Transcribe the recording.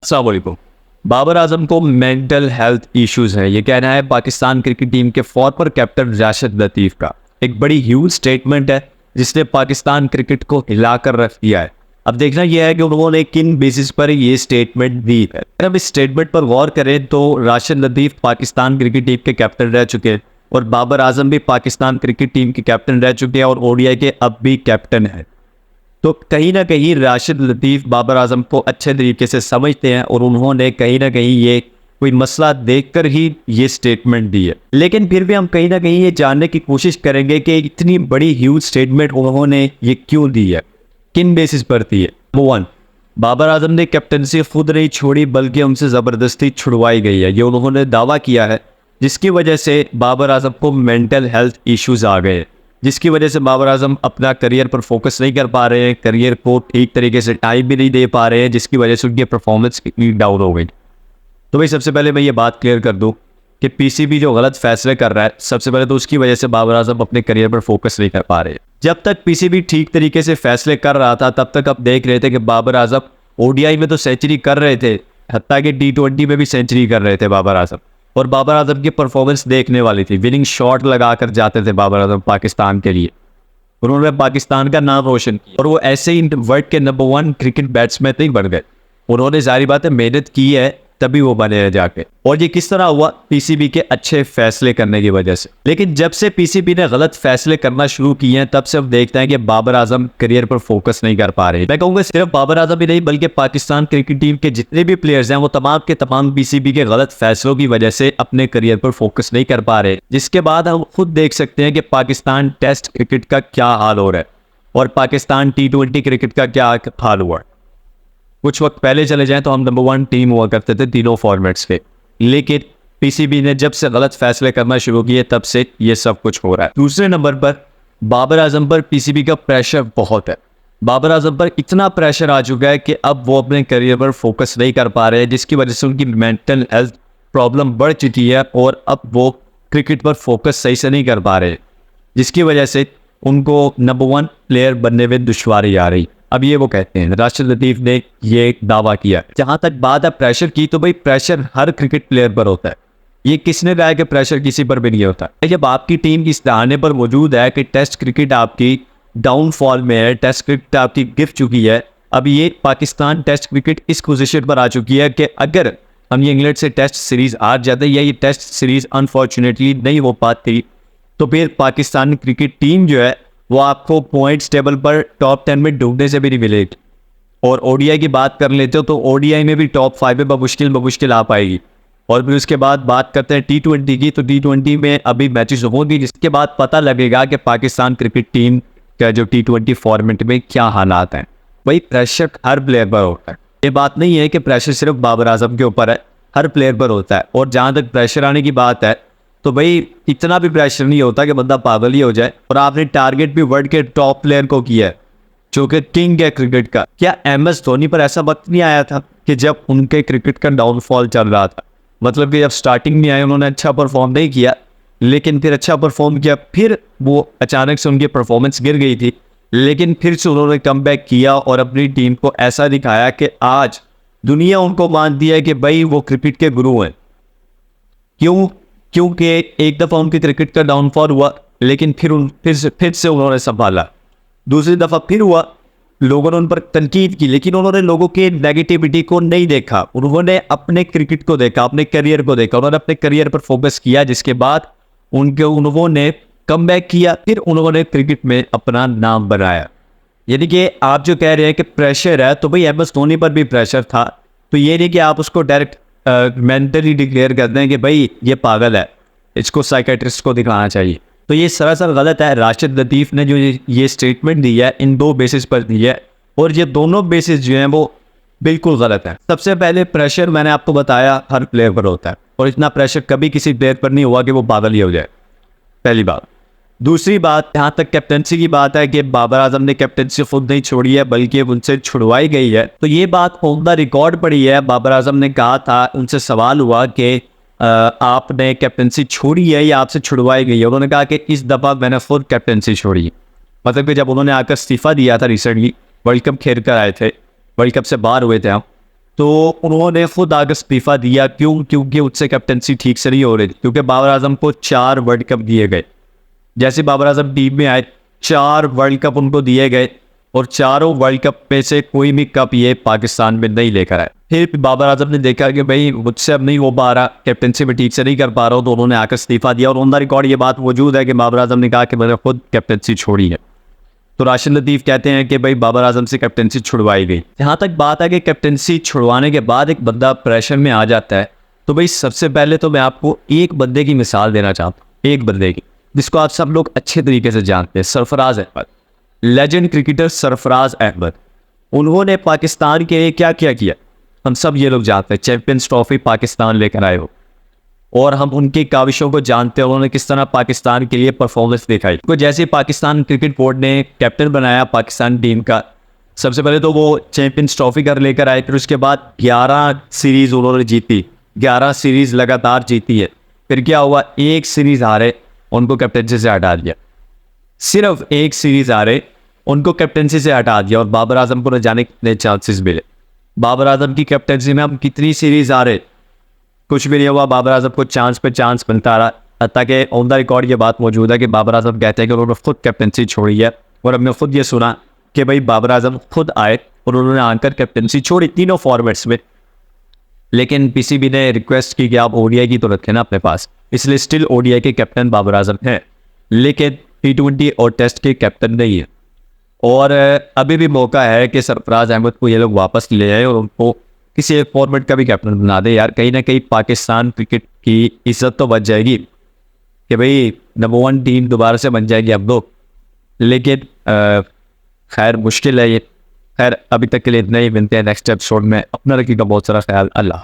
अस्सलाम वालेकुम। बाबर आजम को मेंटल हेल्थ इश्यूज हैं, ये कहना है पाकिस्तान क्रिकेट टीम के फॉर्मर कैप्टन राशिद लतीफ़ का। एक बड़ी ह्यूज स्टेटमेंट है जिसने पाकिस्तान क्रिकेट को हिलाकर रख दिया है। अब देखना यह है कि उन्होंने किन बेसिस पर ये स्टेटमेंट दी है। अगर हम इस स्टेटमेंट पर गौर करें तो राशिद लतीफ़ पाकिस्तान क्रिकेट टीम के कैप्टन रह चुके हैं और बाबर आजम भी पाकिस्तान क्रिकेट टीम के कैप्टन रह चुके हैं और ओडीआई के अब भी कैप्टन है। तो कहीं ना कहीं राशिद लतीफ़ बाबर आजम को अच्छे तरीके से समझते हैं और उन्होंने कहीं ना कहीं ये कोई मसला देखकर ही ये स्टेटमेंट दी है। लेकिन फिर भी हम कहीं ना कहीं ये जानने की कोशिश करेंगे कि इतनी बड़ी ह्यूज स्टेटमेंट उन्होंने ये क्यों दी है, किन बेसिस पर दी है। नंबर 1, बाबर आजम ने कैप्टनसी खुद नहीं छोड़ी बल्कि उनसे ज़बरदस्ती छुड़वाई गई है, ये उन्होंने दावा किया है, जिसकी वजह से बाबर आजम को मेंटल हेल्थ इश्यूज आ गए, जिसकी वजह से बाबर आजम अपना करियर पर फोकस नहीं कर पा रहे हैं, करियर को ठीक तरीके से टाइम भी नहीं दे पा रहे हैं, जिसकी वजह से उनकी परफॉर्मेंस कितनी डाउन हो गई। तो भाई सबसे पहले मैं ये बात क्लियर कर दूं कि पीसीबी जो गलत फैसले कर रहा है, सबसे पहले तो उसकी वजह से बाबर आजम अपने करियर पर फोकस नहीं कर पा रहे हैं। जब तक पीसीबी ठीक तरीके से फैसले कर रहा था तब तक आप देख रहे थे कि बाबर आजम ओडीआई में तो सेंचुरी कर रहे थे, हत्ता कि टी20 में भी सेंचुरी कर रहे थे बाबर आजम, और बाबर आजम की परफॉर्मेंस देखने वाली थी। विनिंग शॉट लगा कर जाते थे बाबर आजम पाकिस्तान के लिए, उन्होंने पाकिस्तान का नाम रोशन किया और वो ऐसे ही वर्ल्ड के नंबर 1 क्रिकेट बैट्समैन नहीं बन गए। उन्होंने जारी बात है मेहनत की है तभी वो बने हैं जाके, और ये किस तरह हुआ? पीसीबी के अच्छे फैसले करने की वजह से। लेकिन जब से पीसीबी ने गलत फैसले करना शुरू किए हैं तब से हम देखते हैं कि बाबर आजम करियर पर फोकस नहीं कर पा रहे। मैं कहूँगा सिर्फ बाबर आजम ही नहीं बल्कि पाकिस्तान क्रिकेट टीम के जितने भी प्लेयर्स हैं वो तमाम के तमाम पीसीबी के गलत फैसलों की वजह से अपने करियर पर फोकस नहीं कर पा रहे, जिसके बाद हम खुद देख सकते हैं कि पाकिस्तान टेस्ट क्रिकेट का क्या हाल हो रहा है और पाकिस्तान टी20 क्रिकेट का क्या हाल हुआ। कुछ वक्त पहले चले जाएं तो हम नंबर 1 टीम हुआ करते थे तीनों फॉर्मेट्स पे, लेकिन पीसीबी ने जब से गलत फैसले करना शुरू किए तब से ये सब कुछ हो रहा है। दूसरे नंबर पर बाबर आजम पर पीसीबी का प्रेशर बहुत है। बाबर आजम पर इतना प्रेशर आ चुका है कि अब वो अपने करियर पर फोकस नहीं कर पा रहे हैं, जिसकी वजह से उनकी मेंटल हेल्थ प्रॉब्लम बढ़ चुकी है और अब वो क्रिकेट पर फोकस सही से नहीं कर पा रहे, जिसकी वजह से उनको नंबर 1 प्लेयर बनने में दुश्वारी आ रही। अब ये वो कहते हैं, राशिद लतीफ़ ने ये दावा किया। जहां तक बात है प्रेशर की, तो भाई प्रेशर हर क्रिकेट प्लेयर पर होता है, ये किसने कहा कि प्रेशर किसी पर भी नहीं होता। जब आपकी टीम इस दाने पर मौजूद है कि टेस्ट क्रिकेट आपकी डाउनफॉल में है, टेस्ट क्रिकेट आपकी गिर चुकी है, अब ये पाकिस्तान टेस्ट क्रिकेट इस पोजीशन पर आ चुकी है कि अगर हम ये इंग्लैंड से टेस्ट सीरीज हार जाते या ये टेस्ट सीरीज अनफॉर्चुनेटली नहीं हो पाती तो फिर पाकिस्तान क्रिकेट टीम जो है वो आपको पॉइंट्स टेबल पर टॉप 10 में डूबने से भी नहीं मिलेगी। और ओडीआई की बात कर लेते हो तो ओडीआई में भी टॉप 5 में बमुश्किल आ पाएगी। और फिर उसके बाद बात करते हैं टी20 की, तो टी20 में अभी मैचेस होंगी, जिसके बाद पता लगेगा कि पाकिस्तान क्रिकेट टीम का जो टी20 फॉर्मेट में क्या हालात हैं। वही प्रेशर हर प्लेयर पर होता है, ये बात नहीं है कि प्रेशर सिर्फ बाबर आजम के ऊपर है, हर प्लेयर पर होता है। और जहाँ तक प्रेशर आने की बात है तो भाई इतना भी प्रेशर नहीं होता कि बंदा पागल ही हो जाए। और आपने टारगेट भी वर्ल्ड के टॉप प्लेयर को किया है जो कि किंग है क्रिकेट का। क्या एमएस धोनी पर ऐसा वक्त नहीं आया था कि जब उनके क्रिकेट का डाउनफॉल चल रहा था? मतलब कि जब स्टार्टिंग में आए उन्होंने अच्छा परफॉर्म नहीं किया, लेकिन फिर अच्छा परफॉर्म किया, फिर वो अचानक से उनकी परफॉर्मेंस गिर गई थी, लेकिन फिर से उन्होंने कम बैक किया और अपनी टीम को ऐसा दिखाया कि आज दुनिया उनको मानती है कि भाई वो क्रिकेट के गुरु हैं। क्यों? क्योंकि एक दफ़ा उनकी क्रिकेट का डाउनफॉल हुआ, लेकिन फिर से उन्होंने संभाला। दूसरी दफ़ा फिर हुआ, लोगों ने उन पर तनकीद की, लेकिन उन्होंने लोगों के नेगेटिविटी को नहीं देखा, उन्होंने अपने क्रिकेट को देखा, अपने करियर को देखा, उन्होंने अपने करियर पर फोकस किया, जिसके बाद उन्होंने कमबैक किया, फिर उन्होंने क्रिकेट में अपना नाम बनाया। यानी कि आप जो कह रहे हैं कि प्रेशर है, तो भाई एमएस धोनी पर भी प्रेशर था, तो ये नहीं कि आप उसको डायरेक्ट मेंटली डिक्लेयर कर दें कि भाई ये पागल है, इसको साइकेट्रिस्ट को दिखाना चाहिए। तो ये सरासर गलत है। राशिद लतीफ़ ने जो ये स्टेटमेंट दी है इन 2 बेसिस पर दी है, और ये दोनों बेसिस जो हैं वो बिल्कुल गलत है। सबसे पहले प्रेशर मैंने आपको बताया हर प्लेयर पर होता है, और इतना प्रेशर कभी किसी प्लेयर पर नहीं हुआ कि वो पागल ही हो जाए, पहली बात। दूसरी बात, जहाँ तक कैप्टनसी की बात है कि बाबर आजम ने कैप्टनसी खुद नहीं छोड़ी है बल्कि उनसे छुड़वाई गई है, तो ये बात ऑन द रिकॉर्ड पड़ी है। बाबर आजम ने कहा था, उनसे सवाल हुआ कि आपने कैप्टनसी छोड़ी है या आपसे छुड़वाई गई है? उन्होंने कहा कि इस दफ़ा मैंने खुद कैप्टनसी छोड़ी। मतलब कि जब उन्होंने आकर इस्तीफ़ा दिया था रिसेंटली, वर्ल्ड कप खेल कर आए थे, वर्ल्ड कप से बाहर हुए थे हम, तो उन्होंने खुद आगे इस्तीफा दिया। क्यों? क्योंकि उससे कैप्टनसी ठीक से नहीं हो रही थी। क्योंकि बाबर आजम को 4 वर्ल्ड कप दिए गए, जैसे बाबर आजम टीम में आए 4 वर्ल्ड कप उनको दिए गए और चारों वर्ल्ड कप में से कोई भी कप ये पाकिस्तान में नहीं लेकर आए। फिर बाबर आजम ने देखा कि भाई मुझसे अब नहीं हो पा रहा, कैप्टनसी में ठीक से नहीं कर पा रहा हूँ, तो उन्होंने आकर इस्तीफा दिया। और ऑन द रिकॉर्ड ये बात मौजूद है कि बाबर आजम ने कहा कि मैंने खुद कैप्टनसी छोड़ी है। तो राशिद लतीफ़ कहते हैं कि भाई बाबर आजम से कैप्टनसी छुड़वाई गई। जहाँ तक बात है कि कैप्टनसी छुड़वाने के बाद एक बंदा प्रेशर में आ जाता है, तो भाई सबसे पहले तो मैं आपको एक बंदे की मिसाल देना चाहता हूँ, एक बंदे की जिसको आप सब लोग अच्छे तरीके से जानते हैं, सरफराज अहमद। लेजेंड क्रिकेटर सरफराज अहमद, उन्होंने पाकिस्तान के लिए क्या क्या किया हम सब ये लोग जानते हैं। चैंपियंस ट्रॉफी पाकिस्तान लेकर आए हो और हम उनकी काविशों को जानते हैं, उन्होंने किस तरह पाकिस्तान के लिए परफॉर्मेंस दिखाई। तो जैसे पाकिस्तान क्रिकेट बोर्ड ने कैप्टन बनाया पाकिस्तान टीम का, सबसे पहले तो वो चैंपियंस ट्रॉफी कर लेकर आए, फिर उसके बाद 11 सीरीज उन्होंने जीती, 11 सीरीज लगातार जीती है। फिर क्या हुआ, एक सीरीज हारे, उनको कैप्टनसी से हटा दिया। सिर्फ एक सीरीज हारे, उनको कैप्टनसी से हटा दिया। और बाबर आजम को न जाने कितने चांसेस मिले। बाबर आजम की कैप्टनसी में हम कितनी सीरीज हारे, कुछ भी नहीं हुआ। बाबर आजम को चांस पे चांस मिलता रहा, हत्ता कि ऑन द रिकॉर्ड ये बात मौजूद है कि बाबर आजम कहते हैं कि उन्होंने खुद कैप्टनसी छोड़ी है। और हमने खुद ये सुना कि भाई बाबर आजम खुद आए और उन्होंने आकर कैप्टनसी छोड़ी तीनों फॉर्मेट्स में। लेकिन पीसीबी ने रिक्वेस्ट की कि आप ओडीआई की तो रखें ना अपने पास, इसलिए स्टिल ओडीआई के कैप्टन बाबर आजम हैं, लेकिन T20 और टेस्ट के कैप्टन नहीं है। और अभी भी मौका है कि सरफराज अहमद को ये लोग वापस ले आए और उनको किसी एक फॉर्मेट का भी कैप्टन बना दे। यार कहीं ना कहीं पाकिस्तान क्रिकेट की इज्जत तो बच जाएगी कि भाई नंबर 1 टीम दोबारा से बन जाएगी अब लोग। लेकिन खैर मुश्किल है ये। खैर अभी तक के लिए इतना ही, मिलते हैं नेक्स्ट एपिसोड में। अपना रखिएगा बहुत सारा ख्याल। अल्लाह।